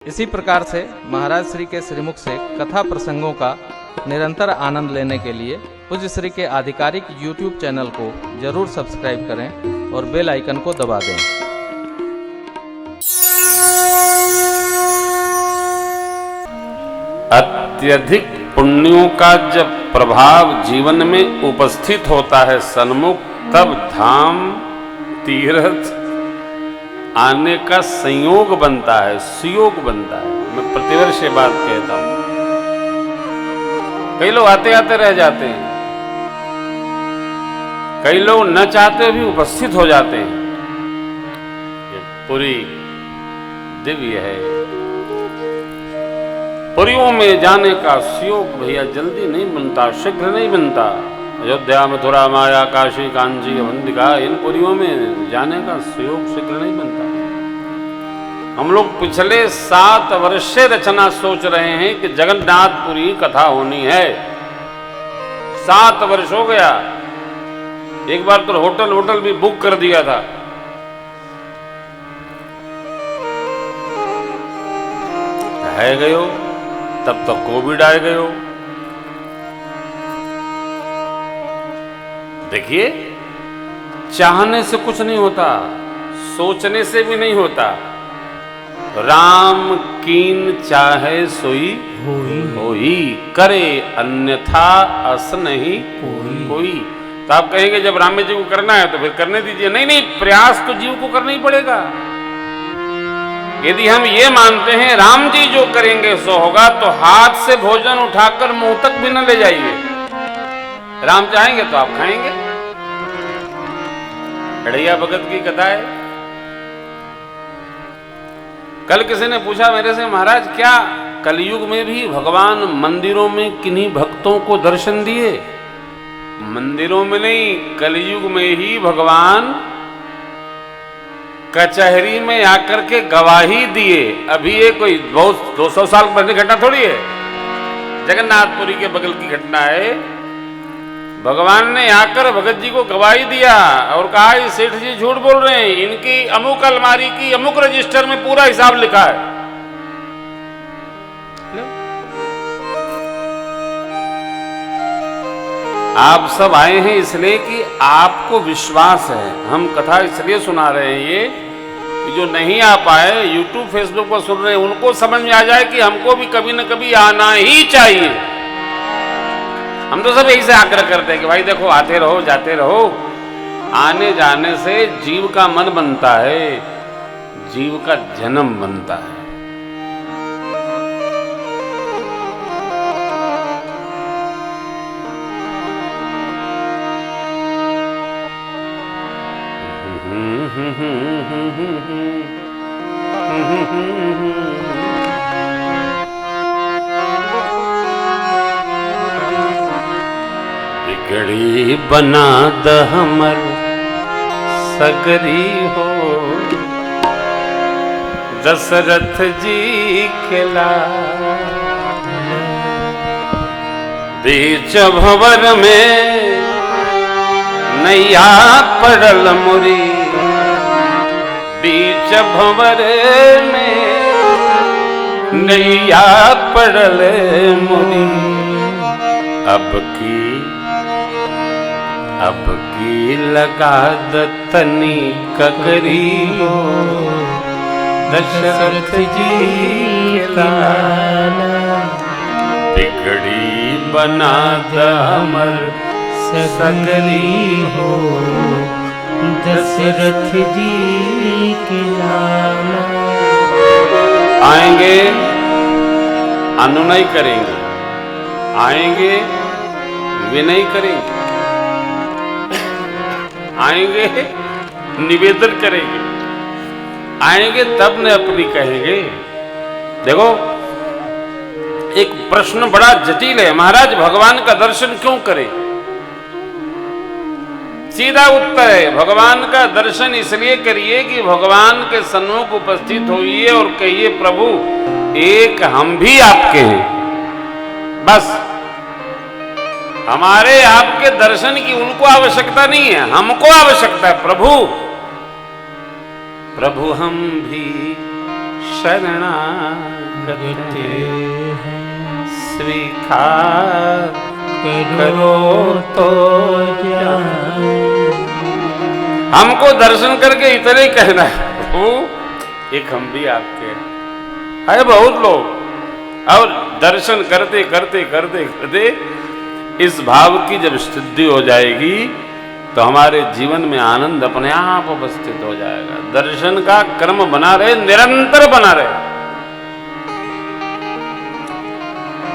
इसी प्रकार से महाराज श्री के श्रीमुख से कथा प्रसंगों का निरंतर आनंद लेने के लिए पूज्य श्री के आधिकारिक YouTube चैनल को जरूर सब्सक्राइब करें और बेल आइकन को दबा दें। अत्यधिक पुण्यों का जब प्रभाव जीवन में उपस्थित होता है सन्मुख, तब धाम तीर्थ आने का संयोग बनता है, सुयोग बनता है। मैं प्रतिवर्ष ये बात कहता हूं। कई लोग आते आते रह जाते हैं, कई लोग न चाहते भी उपस्थित हो जाते हैं। ये पूरी दिव्य है। पुरियों में जाने का सुयोग भैया जल्दी नहीं बनता, शीघ्र नहीं बनता। अयोध्या, मथुरा, माया, काशी, कांची, अवंतिका, इन पुरियों में जाने का सुयोग शीघ्र नहीं बनता। हम लोग पिछले 7 वर्ष से रचना सोच रहे हैं कि जगन्नाथपुरी कथा होनी है। 7 वर्ष हो गया। एक बार तो होटल भी बुक कर दिया था। है गयो, तब तक कोविड आए गयो। देखिए, चाहने से कुछ नहीं होता, सोचने से भी नहीं होता। राम कीन चाहे सोई होई, करे अन्यथा अस नहीं कोई। तो आप कहेंगे जब राम जी को करना है तो फिर करने दीजिए। नहीं नहीं, प्रयास तो जीव को करना ही पड़ेगा। यदि हम ये मानते हैं राम जी जो करेंगे सो होगा, तो हाथ से भोजन उठाकर मुंह तक भी न ले जाइए। राम चाहेंगे तो आप खाएंगे। अड़ैया भगत की कथा है। कल किसी ने पूछा मेरे से, महाराज क्या कलयुग में भी भगवान मंदिरों में किन्हीं भक्तों को दर्शन दिए? मंदिरों में नहीं, कलयुग में ही भगवान कचहरी में आकर के गवाही दिए। अभी ये कोई 200 साल पहले घटना थोड़ी है, जगन्नाथपुरी के बगल की घटना है। भगवान ने आकर भगत जी को गवाही दिया और कहा ये सेठ जी झूठ बोल रहे हैं, इनकी अमुक अलमारी की अमुक रजिस्टर में पूरा हिसाब लिखा है। आप सब आए हैं इसलिए कि आपको विश्वास है। हम कथा इसलिए सुना रहे हैं ये कि जो नहीं आ पाए, यूट्यूब फेसबुक पर सुन रहे हैं, उनको समझ में आ जाए कि हमको भी कभी न कभी आना ही चाहिए। हम तो सब यही से आग्रह करते हैं कि भाई देखो, आते रहो जाते रहो। आने जाने से जीव का मन बनता है, जीव का जन्म बनता है। बिगड़ी बना द हमर सगरी हो, दशरथ जी के लाल। बीच भंवर में नैया पड़ल मुरी, बीच भंवर में नैया पड़ल मुरी। अब की लगा दतनी कगरी हो, दशरथ जी के लाल। बिगड़ी बना द हमर सगरी हो, दशरथ जी के लाल। आएंगे, अनुनय करेंगे, आएंगे, विनय करेंगे, आएंगे, निवेदन करेंगे, आएंगे तब न अपनी कहेंगे। देखो, एक प्रश्न बड़ा जटिल है, महाराज भगवान का दर्शन क्यों करें? सीधा उत्तर है, भगवान का दर्शन इसलिए करिए कि भगवान के सन्मुख उपस्थित होइए और कहिए प्रभु एक हम भी आपके हैं। बस हमारे आपके दर्शन की उनको आवश्यकता नहीं है, हमको आवश्यकता है। प्रभु प्रभु हम भी शरणागत। मांगते स्वीकार करो तो जाए। हमको दर्शन करके इतने ही कहना है प्रभु एक हम भी आपके है बहुत लोग, और दर्शन करते करते करते करते इस भाव की जब सिद्धि हो जाएगी तो हमारे जीवन में आनंद अपने आप उपस्थित हो जाएगा। दर्शन का क्रम बना रहे, निरंतर बना रहे।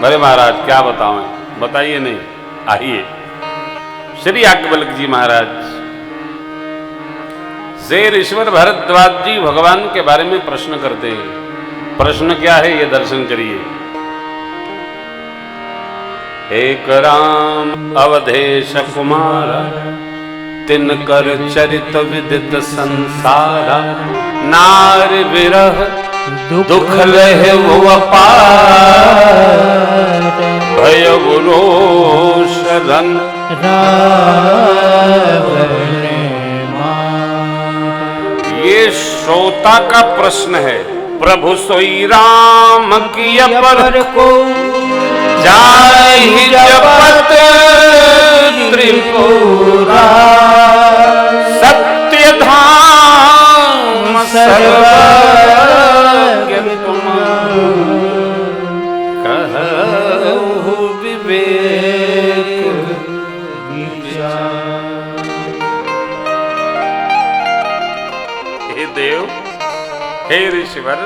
बड़े महाराज क्या बताऊं, बताइए नहीं, आइए श्री याज्ञवल्क्य जी महाराज से ऋषिवर भरद्वाज जी भगवान के बारे में प्रश्न करते हैं। प्रश्न क्या है ये दर्शन करिए। एक राम अवधेश कुमार तिनकर चरित विदित संसारा, नार विरह दुख लहे वो अपार, भय रोष रन ये श्रोता का प्रश्न है। प्रभु सोई राम की अपर को जाहि जपत त्रिपुरा, सत्य धाम सर्वज्ञ तुम कहु विवेक विचार। हे देव, हे ऋषिवर,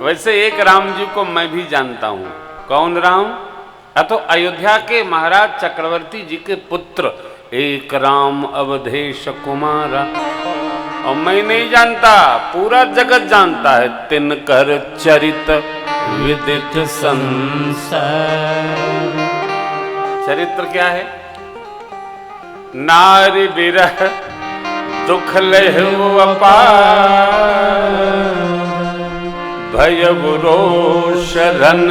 वैसे एक राम जी को मैं भी जानता हूं। कौन राम? अतो अयोध्या के महाराज चक्रवर्ती जी के पुत्र एक राम अवधेश कुमारा। और मैं नहीं जानता, पूरा जगत जानता है। तिनकर चरित विदित संसार। चरित्र क्या है? नारी विरह दुख लेहु अपार, भय रोष रन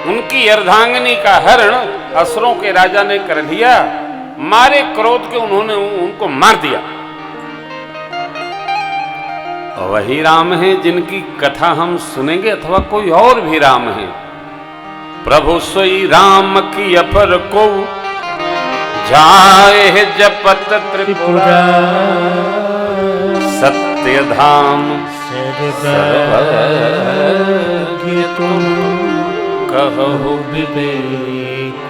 उनकी अर्धांगिनी का हरण असुरों के राजा ने कर लिया। मारे क्रोध के उन्होंने उनको मार दिया। वही राम है जिनकी कथा हम सुनेंगे, अथवा कोई और भी राम है? प्रभु सोई राम की अपर को जाए जपत त्रिपुरा, सत्य धाम सर्वज्ञ तुम कहु विवेक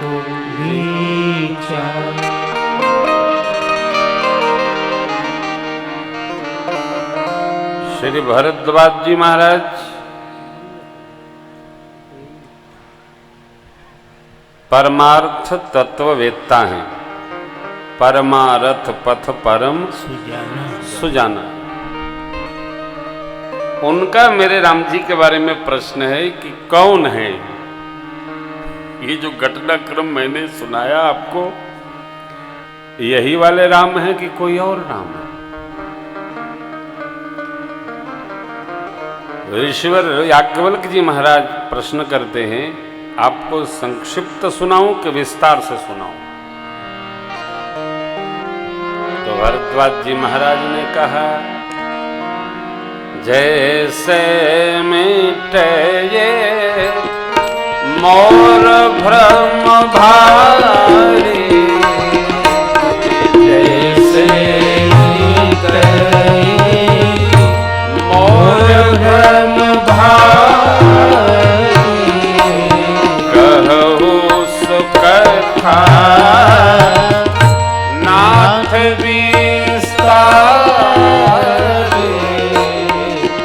विचार। श्री भरद्वाज जी महाराज परमार्थ तत्ववेत्ता हैं। परमारथ पथ परम सुजाना। उनका मेरे राम जी के बारे में प्रश्न है कि कौन है? ये जो घटनाक्रम मैंने सुनाया आपको, यही वाले राम है कि कोई और राम है? ऋषिवर याज्ञवल्क्य जी महाराज प्रश्न करते हैं, आपको संक्षिप्त सुनाऊं कि विस्तार से सुनाऊं? तो भरद्वाज जी महाराज ने कहा, जैसे मिटे ये मोर भ्रम भारी, जैसे मिटे मोर भ्रम भारी, कहु सुकथा नाथ विस्तार,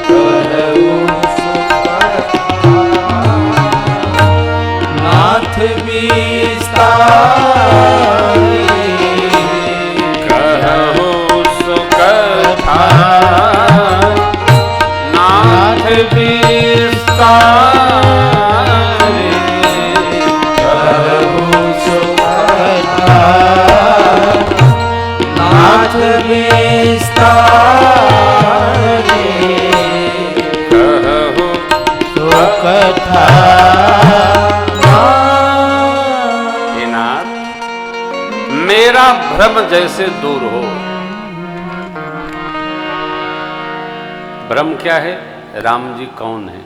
कहु सुकथा नाथ विस्तार, कहु सुकथा नाथ विस्तार, कहु सुकथा नाथ विस्तार, कहु सुकथा। हे नाथ, मेरा भ्रम जैसे दूर हो, भ्रम क्या है, राम जी कौन है।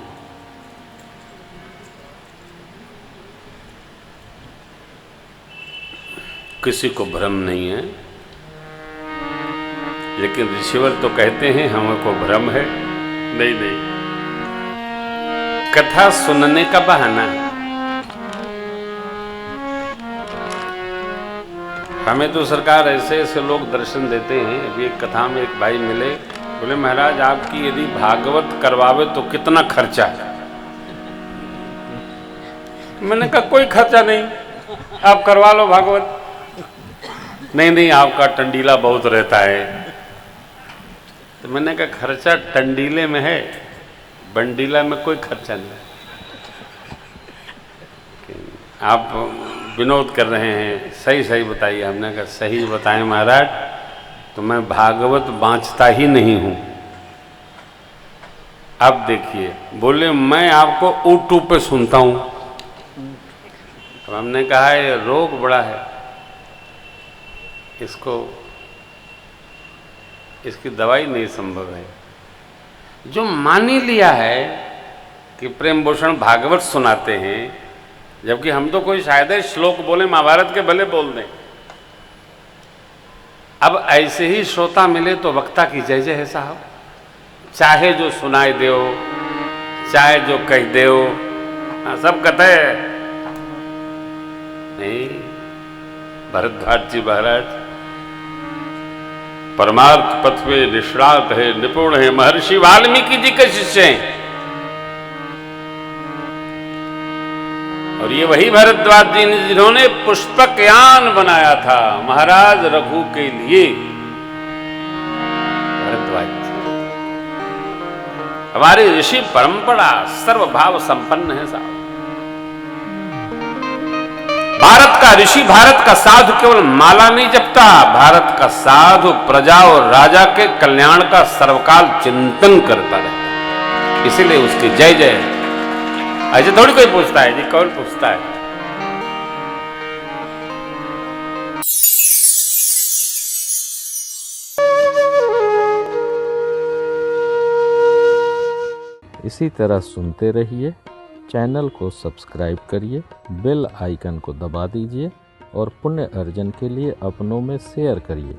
किसी को भ्रम नहीं है, लेकिन ऋषिवर तो कहते हैं हमको भ्रम है। नहीं नहीं, कथा सुनने का बहाना है। हमें तो सरकार ऐसे ऐसे लोग दर्शन देते हैं। अभी एक कथा में एक भाई मिले, बोले महाराज आपकी यदि भागवत करवावे तो कितना खर्चा है। मैंने कहा कोई खर्चा नहीं, आप करवा लो भागवत। नहीं नहीं, आपका टंडीला बहुत रहता है। तो मैंने कहा खर्चा टंडीले में है, बंडीला में कोई खर्चा नहीं। आप विनोद कर रहे हैं, सही सही बताइए। हमने कहा सही बताएं महाराज, तो मैं भागवत बाँचता ही नहीं हूं। अब देखिए, बोले मैं आपको यूट्यूब पे सुनता हूं। तो हमने कहा ये रोग बड़ा है, इसकी दवाई नहीं संभव है। जो मान ही लिया है कि प्रेम भूषण भागवत सुनाते हैं, जबकि हम तो कोई शायद श्लोक बोले महाभारत के भले बोल दें। अब ऐसे ही श्रोता मिले तो वक्ता की जय जय है साहब, चाहे जो सुनाई दो, चाहे जो कह दो, सब कहते नहीं। भरद्वाज जी महाराज परमार्थ पथ में निष्णात है, निपुण है, महर्षि वाल्मीकि जी के शिष्य हैं। और ये वही भरद्वाज जी जिन्होंने पुष्पक यान बनाया था महाराज रघु के लिए। भरद्वाज जी हमारी ऋषि परंपरा सर्वभाव संपन्न है साहब। भारत का ऋषि, भारत का साधु केवल माला नहीं जपता, भारत का साधु प्रजा और राजा के कल्याण का सर्वकाल चिंतन करता रहता। इसीलिए उसकी जय जय। ऐसे थोड़ी कोई पूछता है जी, कौन पूछता है। इसी तरह सुनते रहिए, चैनल को सब्सक्राइब करिए, बेल आइकन को दबा दीजिए और पुण्य अर्जन के लिए अपनों में शेयर करिए।